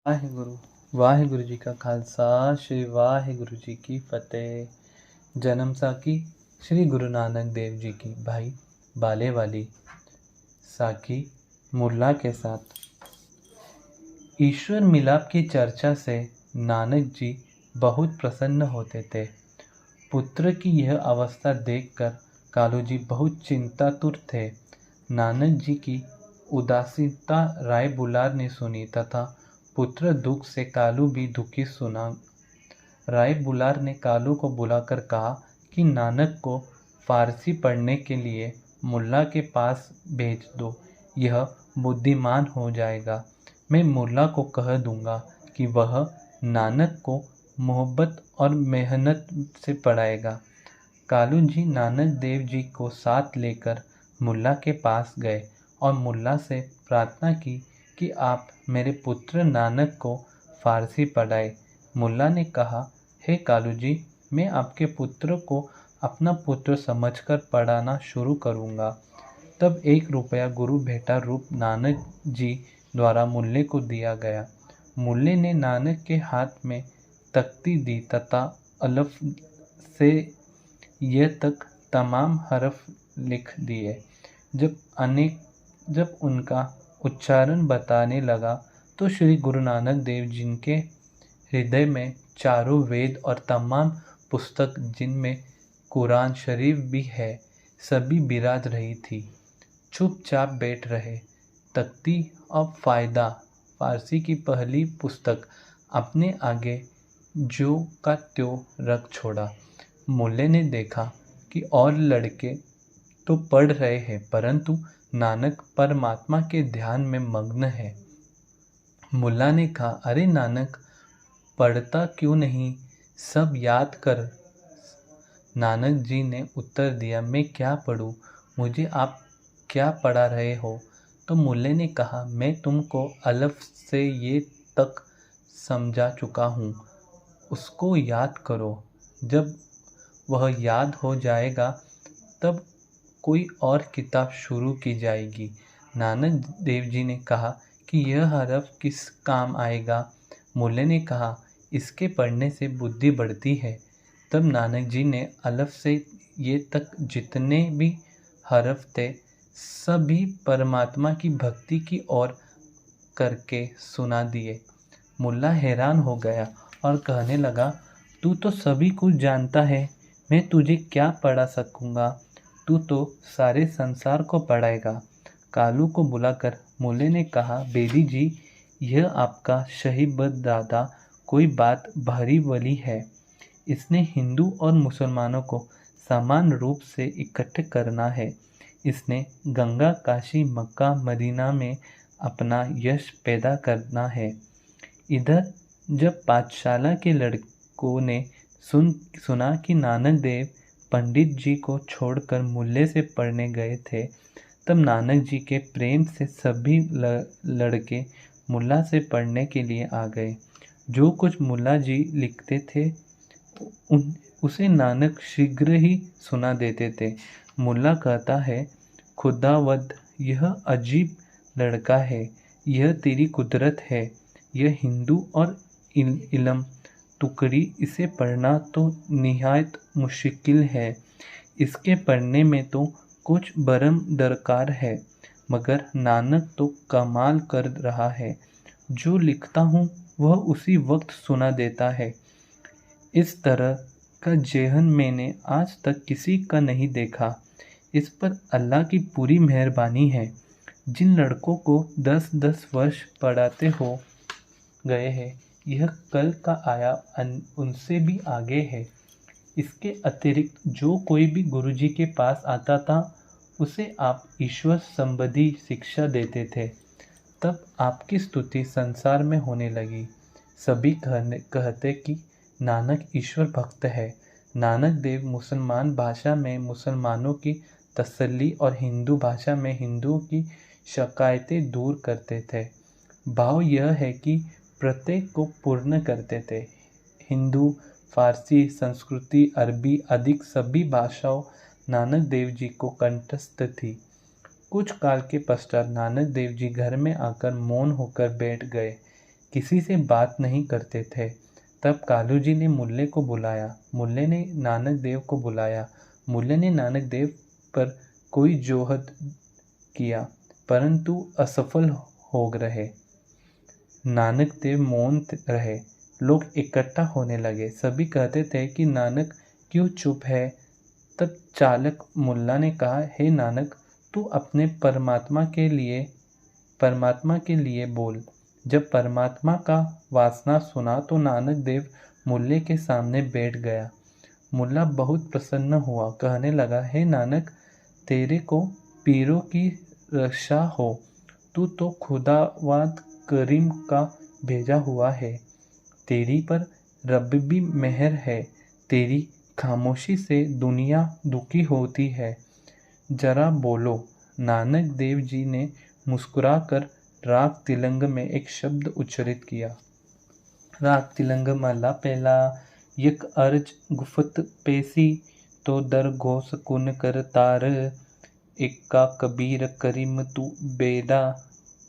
वाहिगुरु जी का खालसा श्री वाहिगुरु जी की फतेह। जन्म साखी श्री गुरु नानक देव जी की। भाई बाले वाली साखी मुल्ला के साथ। ईश्वर मिलाप की चर्चा से नानक जी बहुत प्रसन्न होते थे। पुत्र की यह अवस्था देखकर कालू जी बहुत चिंतातुर थे। नानक जी की उदासीनता राय बुलार ने सुनी तथा पुत्र दुख से कालू भी दुखी सुना। राय बुलार ने कालू को बुलाकर कहा कि नानक को फारसी पढ़ने के लिए मुल्ला के पास भेज दो। यह बुद्धिमान हो जाएगा। मैं मुल्ला को कह दूंगा कि वह नानक को मोहब्बत और मेहनत से पढ़ाएगा। कालू जी नानक देव जी को साथ लेकर मुल्ला के पास गए और मुल्ला से प्रार्थना की कि आप मेरे पुत्र नानक को फारसी पढ़ाए। मुल्ला ने कहा, हे कालू जी, मैं आपके पुत्र को अपना पुत्र समझकर पढ़ाना शुरू करूँगा। तब 1 रुपया गुरु भेंटा रूप नानक जी द्वारा मुल्ले को दिया गया। मुल्ले ने नानक के हाथ में तख्ती दी तथा अलफ से ये तक तमाम हरफ लिख दिए। जब उनका उच्चारण बताने लगा तो श्री गुरु नानक देव जिनके हृदय में चारों वेद और तमाम पुस्तक जिनमें कुरान शरीफ भी है सभी बिराज रही थी। चुपचाप बैठ रहे। तख्ती और फायदा फारसी की पहली पुस्तक अपने आगे जो का त्यों रख छोड़ा। मुल्ले ने देखा कि और लड़के तो पढ़ रहे हैं परंतु नानक परमात्मा के ध्यान में मग्न है। मुल्ला ने कहा, अरे नानक, पढ़ता क्यों नहीं, सब याद कर। नानक जी ने उत्तर दिया, मैं क्या पढ़ूं, मुझे आप क्या पढ़ा रहे हो। तो मुल्ले ने कहा, मैं तुमको अलफ से ये तक समझा चुका हूँ, उसको याद करो। जब वह याद हो जाएगा तब कोई और किताब शुरू की जाएगी। नानक देव जी ने कहा कि यह हरफ किस काम आएगा। मुल्ले ने कहा, इसके पढ़ने से बुद्धि बढ़ती है। तब नानक जी ने अलफ से ये तक जितने भी हरफ थे सभी परमात्मा की भक्ति की ओर करके सुना दिए। मुल्ला हैरान हो गया और कहने लगा, तू तो सभी कुछ जानता है, मैं तुझे क्या पढ़ा सकूँगा, तू तो सारे संसार को पढ़ाएगा। कालू को बुलाकर मुल्ले ने कहा, बेदी जी, यह आपका शहीबद दादा कोई बात भारी वाली है। इसने हिंदू और मुसलमानों को समान रूप से इकट्ठे करना है। इसने गंगा, काशी, मक्का, मदीना में अपना यश पैदा करना है। इधर जब पाठशाला के लड़कों ने सुना कि नानक देव पंडित जी को छोड़कर मुल्ले से पढ़ने गए थे तब नानक जी के प्रेम से सभी लड़के मुल्ला से पढ़ने के लिए आ गए। जो कुछ मुल्ला जी लिखते थे उसे नानक शीघ्र ही सुना देते थे। मुल्ला कहता है, खुदावद, यह अजीब लड़का है, यह तेरी कुदरत है। यह हिंदू और इल्म टुकड़ी, इसे पढ़ना तो निहायत मुश्किल है। इसके पढ़ने में तो कुछ बरम दरकार है, मगर नानक तो कमाल कर रहा है। जो लिखता हूँ वह उसी वक्त सुना देता है। इस तरह का जेहन मैंने आज तक किसी का नहीं देखा। इस पर अल्लाह की पूरी मेहरबानी है। जिन लड़कों को 10-10 वर्ष पढ़ाते हो गए हैं, यह कल का आया उनसे भी आगे है। इसके अतिरिक्त जो कोई भी गुरुजी के पास आता था उसे आप ईश्वर संबंधी शिक्षा देते थे। तब आपकी स्तुति संसार में होने लगी। सभी कहते कि नानक ईश्वर भक्त है। नानक देव मुसलमान भाषा में मुसलमानों की तसल्ली और हिंदू भाषा में हिंदुओं की शिकायतें दूर करते थे। भाव यह है कि प्रत्येक को पूर्ण करते थे। हिंदू, फारसी, संस्कृति, अरबी आदि सभी भाषाओं नानक देव जी को कंठस्थ थी। कुछ काल के पश्चात नानक देव जी घर में आकर मौन होकर बैठ गए। किसी से बात नहीं करते थे। तब कालू जी ने मुल्ले को बुलाया। मुल्ले ने नानक देव को बुलाया। मुल्ले ने नानक देव पर कोई जोहद किया, परंतु असफल हो रहे। नानक देव मौन रहे। लोग इकट्ठा होने लगे। सभी कहते थे कि नानक क्यों चुप है। तब चालक मुल्ला ने कहा, हे नानक, तू अपने परमात्मा के लिए बोल। जब परमात्मा का वासना सुना तो नानक देव मुल्ले के सामने बैठ गया। मुल्ला बहुत प्रसन्न हुआ, कहने लगा, हे नानक, तेरे को पीरों की रक्षा हो। तू तो खुदावंद करीम का भेजा हुआ है। तेरी पर रब्बी मेहर है। तेरी खामोशी से दुनिया दुखी होती है। जरा बोलो। नानक देव जी ने मुस्कुराकर राग तिलंग में एक शब्द उच्चारित किया। राग तिलंग माला पहला। यक अर्ज गुफत पेशी तो दर घोष कुन कर तार। इक्का कबीर करीम तू बेदा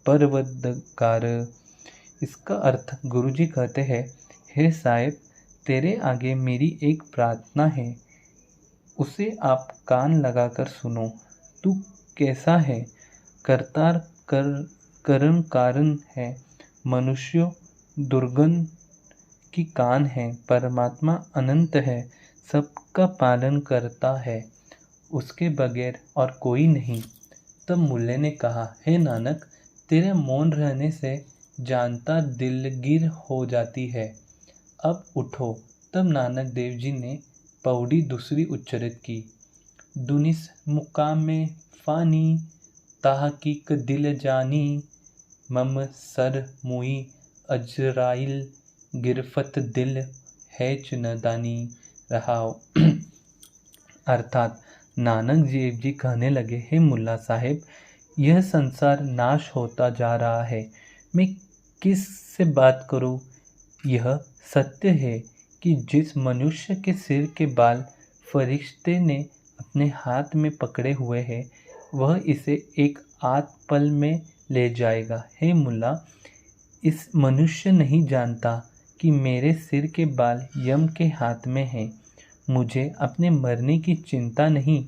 परवदगार। इसका अर्थ गुरुजी कहते हैं, हे साहिब, तेरे आगे मेरी एक प्रार्थना है, उसे आप कान लगाकर सुनो। तू कैसा है? करतार करण कारण है। मनुष्य दुर्गुण की कान है। परमात्मा अनंत है, सबका पालन करता है, उसके बगैर और कोई नहीं। तब मुल्ले ने कहा, हे नानक, तेरे मौन रहने से जानता दिलगीर हो जाती है। अब उठो। तब नानक देव जी ने पौड़ी दूसरी उच्चारित की। दुनिस मुकाम में फ़ानी ताहकीक दिल जानी। मम सर मुई अजराइल गिरफत दिल है चुनदानी। रहाओ। अर्थात नानक देव जी कहने लगे, हे मुल्ला साहेब, यह संसार नाश होता जा रहा है। मैं किस से बात करूं? यह सत्य है कि जिस मनुष्य के सिर के बाल फरिश्ते ने अपने हाथ में पकड़े हुए हैं, वह इसे एक आध पल में ले जाएगा। हे मुल्ला, इस मनुष्य नहीं जानता कि मेरे सिर के बाल यम के हाथ में हैं। मुझे अपने मरने की चिंता नहीं।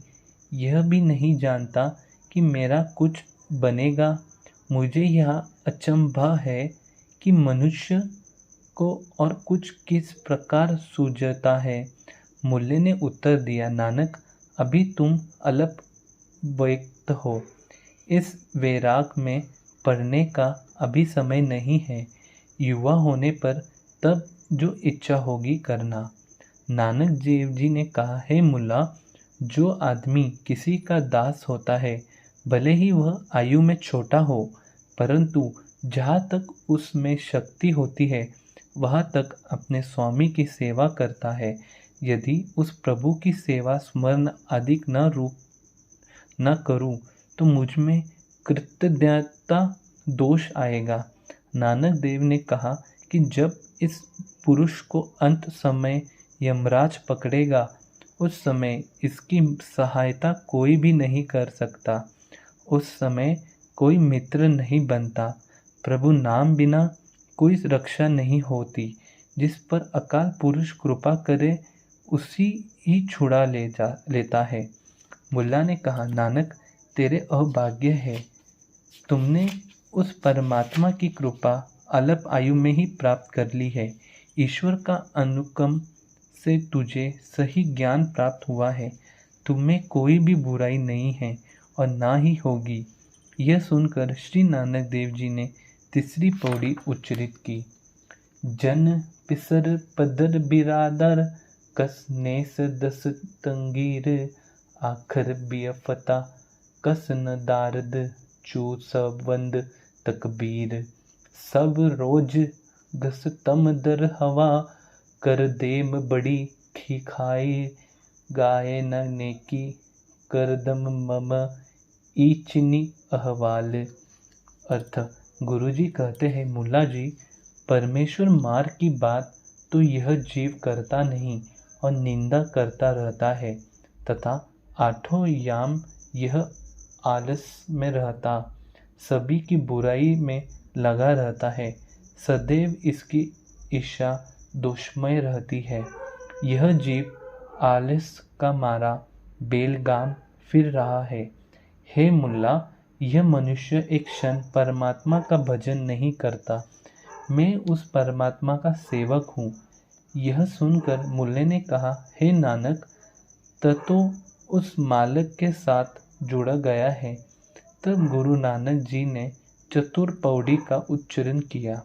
यह भी नहीं जानता कि मेरा कुछ बनेगा। मुझे यह अचंभा है कि मनुष्य को और कुछ किस प्रकार सूझता है। मुल्ले ने उत्तर दिया, नानक, अभी तुम अल्प व्यक्त हो। इस वैराग में पढ़ने का अभी समय नहीं है। युवा होने पर तब जो इच्छा होगी करना। नानक देव जी ने कहा, हे मुल्ला, जो आदमी किसी का दास होता है, भले ही वह आयु में छोटा हो, परंतु जहाँ तक उसमें शक्ति होती है, वहाँ तक अपने स्वामी की सेवा करता है। यदि उस प्रभु की सेवा स्मरण अधिक न करूं तो मुझ में कृतज्ञता दोष आएगा। नानक देव ने कहा कि जब इस पुरुष को अंत समय यमराज पकड़ेगा, उस समय इसकी सहायता कोई भी नहीं कर सकता। उस समय कोई मित्र नहीं बनता। प्रभु नाम बिना कोई रक्षा नहीं होती। जिस पर अकाल पुरुष कृपा करे, उसी ही छुड़ा लेता है। मुल्ला ने कहा, नानक, तेरे अभाग्य है। तुमने उस परमात्मा की कृपा अल्प आयु में ही प्राप्त कर ली है। ईश्वर का अनुकंप से तुझे सही ज्ञान प्राप्त हुआ है। तुम्हें कोई भी बुराई नहीं है और ना ही होगी। यह सुनकर श्री नानक देव जी ने तीसरी पौड़ी उच्चारित की। जन पिसर पदर बिरादर कस नेस दस तंगीर। आखर बियफता कस न दारद चू सबंद तकबीर। सब रोज गस तम दर हवा कर देम बड़ी खिखाई। गाये न नेकी कर दम मम ईचनी अहवाल। अर्थ, गुरुजी कहते हैं, मुल्ला जी, परमेश्वर मार्ग की बात तो यह जीव करता नहीं और निंदा करता रहता है, तथा आठों याम यह आलस में रहता, सभी की बुराई में लगा रहता है। सदैव इसकी ईर्ष्या दोषमय रहती है। यह जीव आलस का मारा बेलगाम फिर रहा है। हे मुल्ला, यह मनुष्य एक क्षण परमात्मा का भजन नहीं करता। मैं उस परमात्मा का सेवक हूँ। यह सुनकर मुल्ले ने कहा, हे नानक, तो उस मालिक के साथ जुड़ा गया है। तब गुरु नानक जी ने चतुर पौड़ी का उच्चारण किया।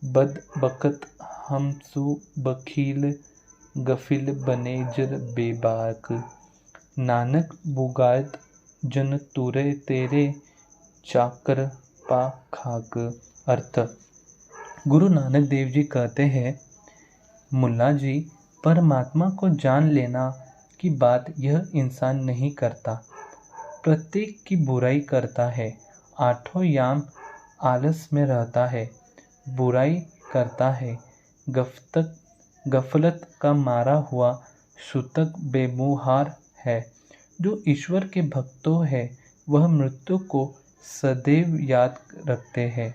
बदबख्त हमसु बखील गफिल बनेजर बेबाक। नानक बुगात जन तुरे तेरे चाकर पा खाक। अर्थ, गुरु नानक देव जी कहते हैं, मुल्ला जी, परमात्मा को जान लेना की बात यह इंसान नहीं करता। प्रत्येक की बुराई करता है। आठों याम आलस में रहता है, बुराई करता है। गफलत का मारा हुआ सूतक बेमुहार है। जो ईश्वर के भक्तों है, वह मृत्यु को सदैव याद रखते हैं।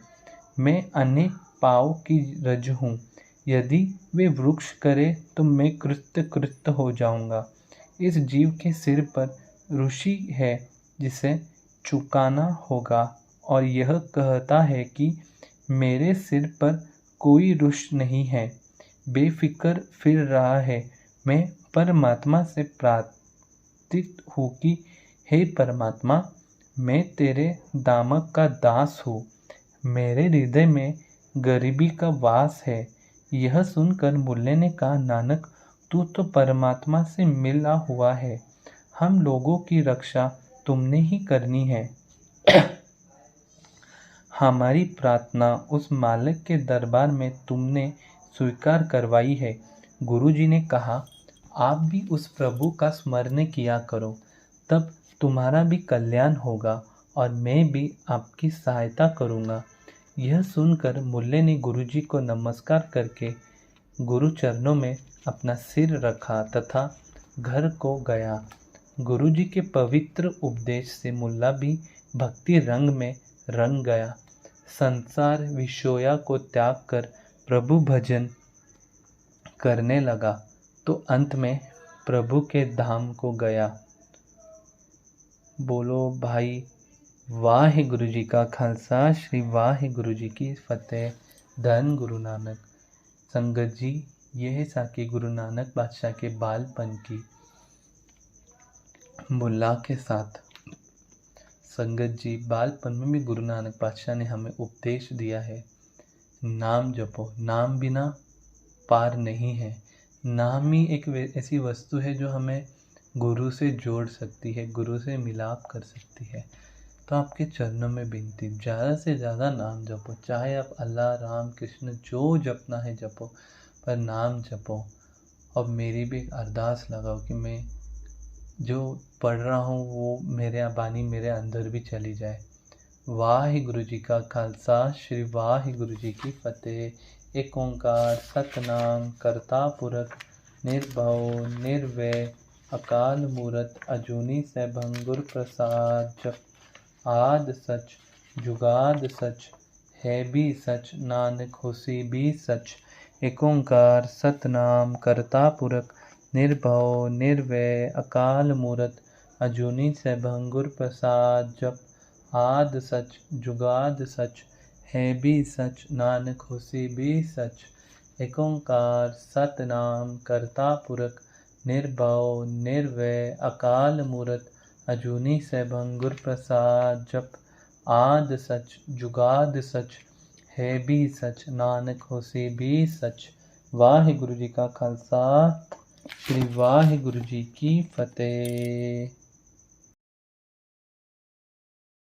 मैं अनेक पाँव की रज हूँ। यदि वे वृक्ष करे तो मैं कृत हो जाऊंगा। इस जीव के सिर पर ऋषि है जिसे चुकाना होगा, और यह कहता है कि मेरे सिर पर कोई ऋष नहीं है। बेफिक्र फिर रहा है। मैं परमात्मा से प्रार्थित हूँ कि हे परमात्मा, मैं तेरे दामक का दास हूँ। मेरे हृदय में गरीबी का वास है। यह सुनकर मुल्ले ने कहा, नानक, तू तो परमात्मा से मिला हुआ है। हम लोगों की रक्षा तुमने ही करनी है। हमारी प्रार्थना उस मालिक के दरबार में तुमने स्वीकार करवाई है। गुरुजी ने कहा, आप भी उस प्रभु का स्मरण किया करो, तब तुम्हारा भी कल्याण होगा और मैं भी आपकी सहायता करूँगा। यह सुनकर मुल्ले ने गुरुजी को नमस्कार करके गुरु चरणों में अपना सिर रखा तथा घर को गया। गुरुजी के पवित्र उपदेश से मुल्ला भी भक्ति रंग में रंग गया। संसार विषयों को त्याग कर प्रभु भजन करने लगा तो अंत में प्रभु के धाम को गया। बोलो भाई वाहिगुरु जी का खालसा, श्री वाहिगुरु जी की फतेह। धन गुरु नानक। संगत जी, यह साकी गुरु नानक बादशाह के बालपन की मुल्ला के साथ। संगत जी, बालपन में भी गुरु नानक बादशाह ने हमें उपदेश दिया है, नाम जपो। नाम बिना पार नहीं है। नाम ही एक ऐसी वस्तु है जो हमें गुरु से जोड़ सकती है, गुरु से मिलाप कर सकती है। तो आपके चरणों में विनती, ज़्यादा से ज़्यादा नाम जपो। चाहे आप अल्लाह, राम, कृष्ण जो जपना है जपो, पर नाम जपो। और मेरी भी एक अरदास लगाओ कि मैं जो पढ़ रहा हूँ वो मेरे बानी मेरे अंदर भी चली जाए। वाहिगुरु जी का खालसा, श्री वाहिगुरु जी की फतेह। एक ओंकार सतनाम करता पुरख निर्भव निर्वैर अकाल मूरत अजूनी सैभं गुर प्रसाद। जप आद सच जुगाद सच है भी सच, नानक होसी भी सच। एक ओंकार सतनाम करता पुरख निर्भव निर्वैर अकाल मूरत अजूनी सैभं गुर प्रसाद। जप आद सच जुगाद सच है भी सच, नानक होसी भी सच। एक ओंकार सतनाम करता पुरख निर्भव निर्वैर अकाल मूरत अजूनी सैभं गुर प्रसाद। जप आद सच जुगाद सच है भी सच, नानक होसी भी सच। वाहिगुरु जी का खालसा, श्री वाहिगुरु जी की फतेह।